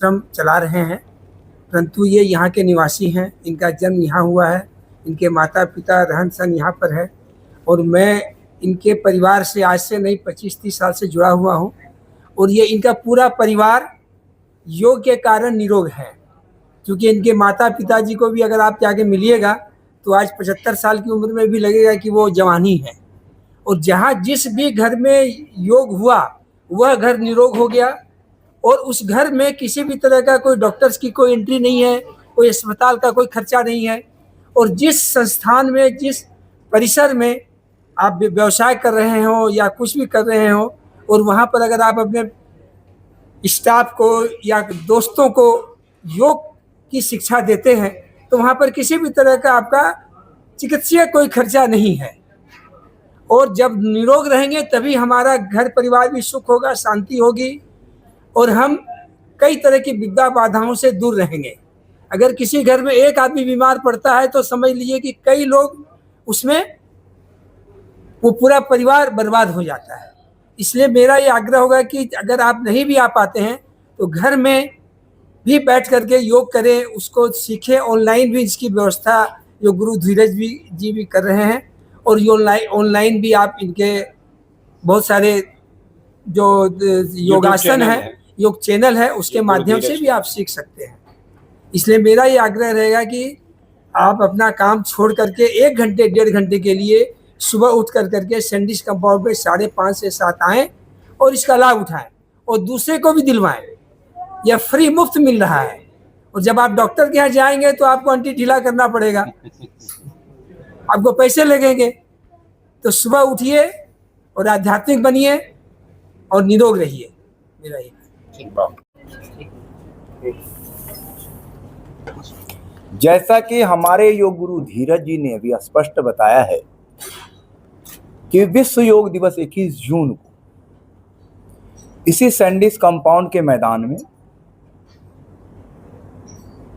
आश्रम चला रहे हैं, परंतु ये यहाँ के निवासी हैं, इनका जन्म यहाँ हुआ है, इनके माता पिता रहन सहन यहाँ पर है और मैं इनके परिवार से आज से नहीं 25-30 साल से जुड़ा हुआ हूँ और ये इनका पूरा परिवार योग के कारण निरोग है। क्योंकि इनके माता पिताजी को भी अगर आप जाके मिलिएगा तो आज 75 साल की उम्र में भी लगेगा कि वो जवानी है। और जहाँ जिस भी घर में योग हुआ वह घर निरोग हो गया और उस घर में किसी भी तरह का कोई डॉक्टर्स की कोई एंट्री नहीं है, कोई अस्पताल का कोई खर्चा नहीं है। और जिस संस्थान में, जिस परिसर में आप व्यवसाय कर रहे हो या कुछ भी कर रहे हो और वहाँ पर अगर आप अपने स्टाफ को या दोस्तों को योग की शिक्षा देते हैं तो वहाँ पर किसी भी तरह का आपका चिकित्सीय कोई खर्चा नहीं है। और जब निरोग रहेंगे तभी हमारा घर परिवार भी सुख होगा, शांति होगी और हम कई तरह की विपदा बाधाओं से दूर रहेंगे। अगर किसी घर में एक आदमी बीमार पड़ता है तो समझ लीजिए कि कई लोग उसमें वो पूरा परिवार बर्बाद हो जाता है। इसलिए मेरा ये आग्रह होगा कि अगर आप नहीं भी आ पाते हैं तो घर में भी बैठ करके योग करें, उसको सीखें। ऑनलाइन भी इसकी व्यवस्था जो गुरु धीरज जी भी कर रहे हैं और ये ऑनलाइन भी आप इनके बहुत सारे जो योगासन है, योग चैनल है, उसके माध्यम से भी आप सीख सकते हैं। इसलिए मेरा ये आग्रह रहेगा कि आप अपना काम छोड़ करके 1 घंटे 1.5 घंटे के लिए सुबह उठ करके सैंडिस कंपाउंड में 5:30 से 7 आएँ और इसका लाभ उठाएं और दूसरे को भी दिलवाएं। यह फ्री मुफ्त मिल रहा है। और जब आप डॉक्टर के यहाँ जाएंगे तो आपको अंटी ढीला करना पड़ेगा, आपको पैसे लगेंगे। तो सुबह उठिए और आध्यात्मिक बनिए और निरोग रहिए। मेरा ये जैसा कि हमारे योग गुरु धीरज जी ने अभी स्पष्ट बताया है कि विश्व योग दिवस 21 जून को इसी सैंडिस कंपाउंड के मैदान में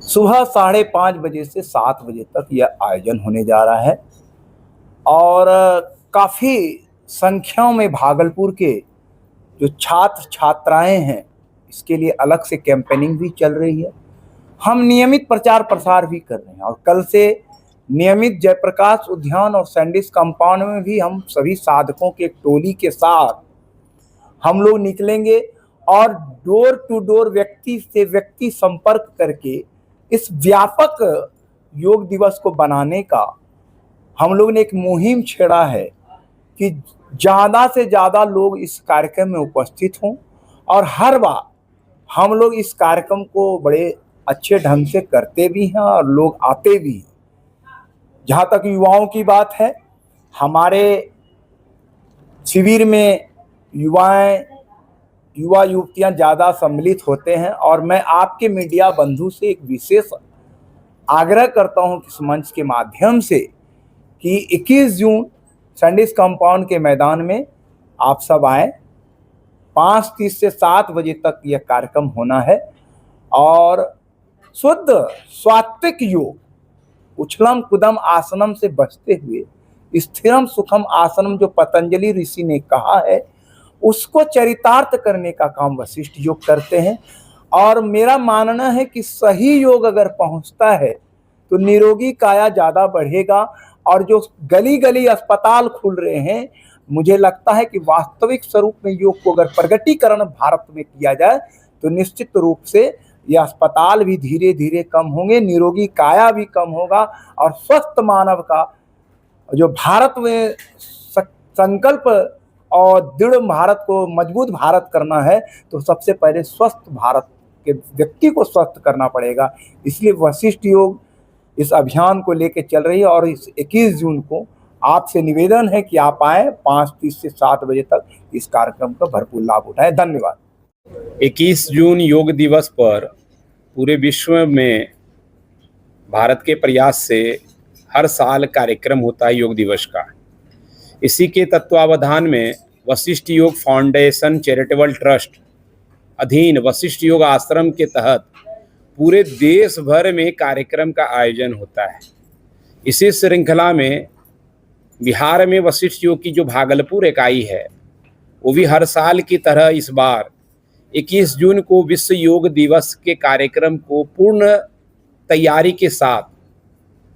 सुबह 5:30 बजे से 7 बजे तक यह आयोजन होने जा रहा है और काफ़ी संख्याओं में भागलपुर के जो छात्र छात्राएं हैं इसके लिए अलग से कैंपेनिंग भी चल रही है। हम नियमित प्रचार प्रसार भी कर रहे हैं और कल से नियमित जयप्रकाश उद्यान और सैंडिस कंपाउंड में भी हम सभी साधकों के टोली के साथ हम लोग निकलेंगे और डोर टू डोर व्यक्ति से व्यक्ति संपर्क करके इस व्यापक योग दिवस को बनाने का हम लोग ने एक मुहिम छेड़ा है कि ज़्यादा से ज़्यादा लोग इस कार्यक्रम में उपस्थित हों और हर बार हम लोग इस कार्यक्रम को बड़े अच्छे ढंग से करते भी हैं और लोग आते भी हैं। जहाँ तक युवाओं की बात है, हमारे शिविर में युवा युवतियाँ ज़्यादा सम्मिलित होते हैं और मैं आपके मीडिया बंधु से एक विशेष आग्रह करता हूँ इस मंच के माध्यम से कि 21 जून सैंडिस कंपाउंड के मैदान में आप सब आएँ। 5:30 से 7 बजे तक यह कार्यक्रम होना है और शुद्ध सात्विक योग, उछलम कुदम आसनम से बचते हुए स्थिरम सुखम आसनम जो पतंजलि ऋषि ने कहा है उसको चरितार्थ करने का काम वशिष्ठ योग करते हैं। और मेरा मानना है कि सही योग अगर पहुंचता है तो निरोगी काया ज़्यादा बढ़ेगा। और जो गली गली अस्पताल खुल रहे हैं, मुझे लगता है कि वास्तविक स्वरूप में योग को अगर प्रगटीकरण भारत में किया जाए तो निश्चित रूप से ये अस्पताल भी धीरे धीरे कम होंगे, निरोगी काया भी कम होगा और स्वस्थ मानव का जो भारत में संकल्प और दृढ़ भारत को मजबूत भारत करना है तो सबसे पहले स्वस्थ भारत के व्यक्ति को स्वस्थ करना पड़ेगा। इसलिए वशिष्ठ योग इस अभियान को लेकर चल रही है और इस 21 जून को आपसे निवेदन है कि आप आएँ 5:30 से 7 बजे तक इस कार्यक्रम का भरपूर लाभ उठाएं। धन्यवाद। 21 जून योग दिवस पर पूरे विश्व में भारत के प्रयास से हर साल कार्यक्रम होता है योग दिवस का। इसी के तत्वावधान में वशिष्ठ योग फाउंडेशन चैरिटेबल ट्रस्ट अधीन वशिष्ठ योग आश्रम के तहत पूरे देश भर में कार्यक्रम का आयोजन होता है। इसी श्रृंखला में बिहार में वशिष्ठ योग की जो भागलपुर इकाई है वो भी हर साल की तरह इस बार 21 जून को विश्व योग दिवस के कार्यक्रम को पूर्ण तैयारी के साथ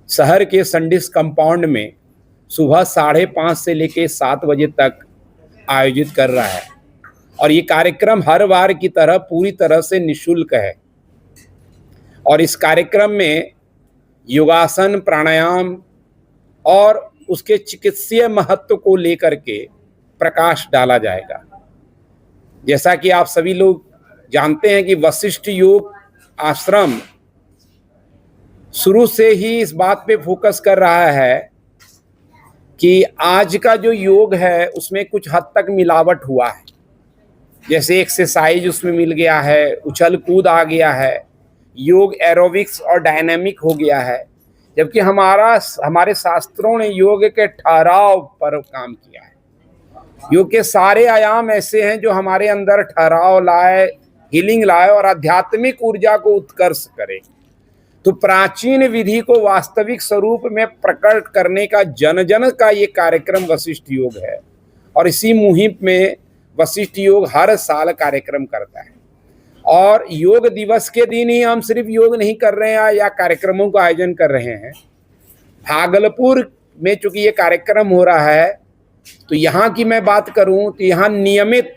शहर के संडिस कंपाउंड में सुबह 5:30 से लेकर 7 बजे तक आयोजित कर रहा है। और ये कार्यक्रम हर बार की तरह पूरी तरह से निःशुल्क है। और इस कार्यक्रम में योगासन, प्राणायाम और उसके चिकित्सीय महत्व को लेकर के प्रकाश डाला जाएगा। जैसा कि आप सभी लोग जानते हैं कि वशिष्ठ योग आश्रम शुरू से ही इस बात पे फोकस कर रहा है कि आज का जो योग है उसमें कुछ हद तक मिलावट हुआ है। जैसे एक्सरसाइज उसमें मिल गया है, उछल कूद आ गया है, योग एरोबिक्स और डायनामिक हो गया है, जबकि हमारे शास्त्रों ने योग के ठहराव पर काम किया है। योग के सारे आयाम ऐसे हैं जो हमारे अंदर ठहराव लाए, हीलिंग लाए और आध्यात्मिक ऊर्जा को उत्कर्ष करे। तो प्राचीन विधि को वास्तविक स्वरूप में प्रकट करने का जन जन का ये कार्यक्रम वशिष्ठ योग है। और इसी मुहिम में वशिष्ठ योग हर साल कार्यक्रम करता है। और योग दिवस के दिन ही हम सिर्फ योग नहीं कर रहे हैं या कार्यक्रमों का आयोजन कर रहे हैं। भागलपुर में चूंकि ये कार्यक्रम हो रहा है, तो यहाँ की मैं बात करूं तो यहाँ नियमित